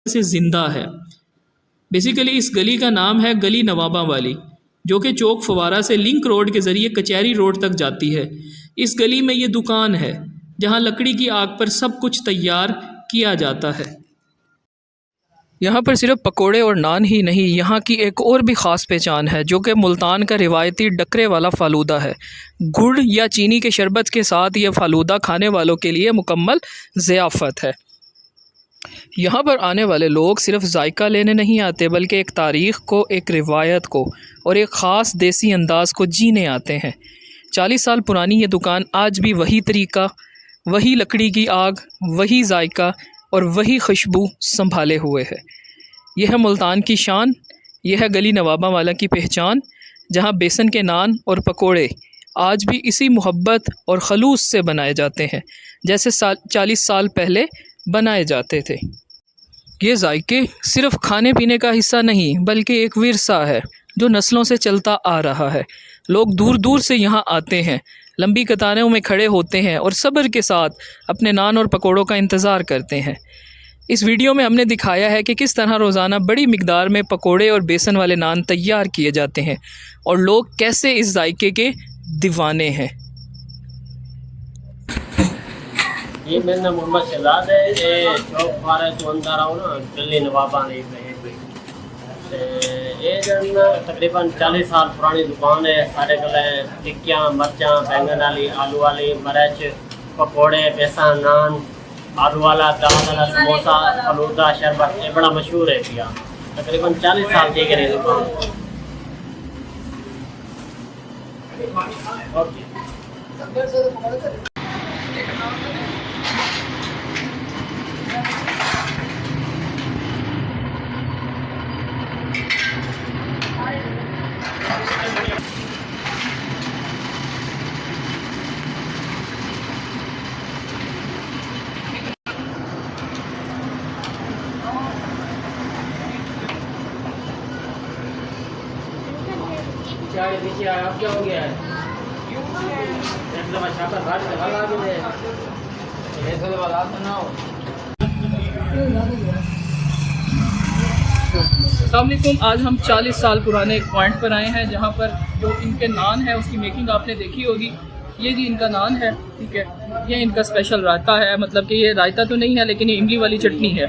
से ज़िंदा है। बेसिकली इस गली का नाम है गली नवाबा वाली, जो कि चौक फवारा से लिंक रोड के ज़रिए कचहरी रोड तक जाती है। इस गली में ये दुकान है जहाँ लकड़ी की आग पर सब कुछ तैयार किया जाता है। यहाँ पर सिर्फ पकोड़े और नान ही नहीं, यहाँ की एक और भी ख़ास पहचान है जो कि मुल्तान का रिवायती डकरे वाला फ़ालूदा है। गुड़ या चीनी के शरबत के साथ यह फ़ालूदा खाने वालों के लिए मुकम्मल ज़ियाफ़त है। यहाँ पर आने वाले लोग सिर्फ जायका लेने नहीं आते, बल्कि एक तारीख़ को, एक रिवायत को और एक ख़ास देसी अंदाज़ को जीने आते हैं। 40 साल पुरानी ये दुकान आज भी वही तरीका, वही लकड़ी की आग, वही जायका और वही खुशबू संभाले हुए है। यह है मुल्तान की शान, यह है गली नवाबा वाला की पहचान, जहाँ बेसन के नान और पकोड़े आज भी इसी मोहब्बत और खलूस से बनाए जाते हैं जैसे 40 साल पहले बनाए जाते थे। ये जायके सिर्फ़ खाने पीने का हिस्सा नहीं, बल्कि एक विरसा है जो नस्लों से चलता आ रहा है। लोग दूर दूर से यहाँ आते हैं, लंबी कतारों में खड़े होते हैं और सब्र के साथ अपने नान और पकोड़ों का इंतज़ार करते हैं। इस वीडियो में हमने दिखाया है कि किस तरह रोज़ाना बड़ी मिकदार में पकोड़े और बेसन वाले नान तैयार किए जाते हैं और लोग कैसे इस जायके के दीवाने हैं। ये मेरा नाम मोहम्मद शहजाद है। ये चौक फवारा तो अंदर आओ ना, गली नवाबा ने ये जन तकरीबन 40 साल पुरानी दुकान है। सारे गले टिक्कियाँ, मर्चा, बैंगन वाली, आलू वाली, मिर्च, पकोड़े, बेसन, नान, आलू वाला, दाल वाला, समोसा, फलूदा, शरबत, ये बड़ा मशहूर है भैया। तकरीबन 40 साल की है दुकान। नीचे आया, अब क्या हो गया है? अस्सलामुअलैकुम। आज हम 40 साल पुराने एक पॉइंट पर आए हैं जहाँ पर जो इनके नान है उसकी मेकिंग आपने देखी होगी। ये जी इनका नान है, ठीक है। ये इनका स्पेशल रायता है, मतलब कि ये रायता तो नहीं है लेकिन ये इमली वाली चटनी है।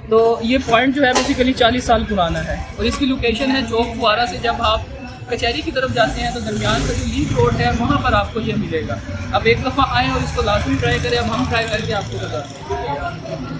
तो ये पॉइंट जो है बेसिकली 40 साल पुराना है और इसकी लोकेशन है चौक फवारा से जब आप कचहरी की तरफ जाते हैं तो दरमियान का जो लिंक रोड है वहाँ पर आपको ये मिलेगा। अब एक दफ़ा आएँ और इसको लाजमी ट्राई करें। अब हम ट्राई करके आपको बताते हैं।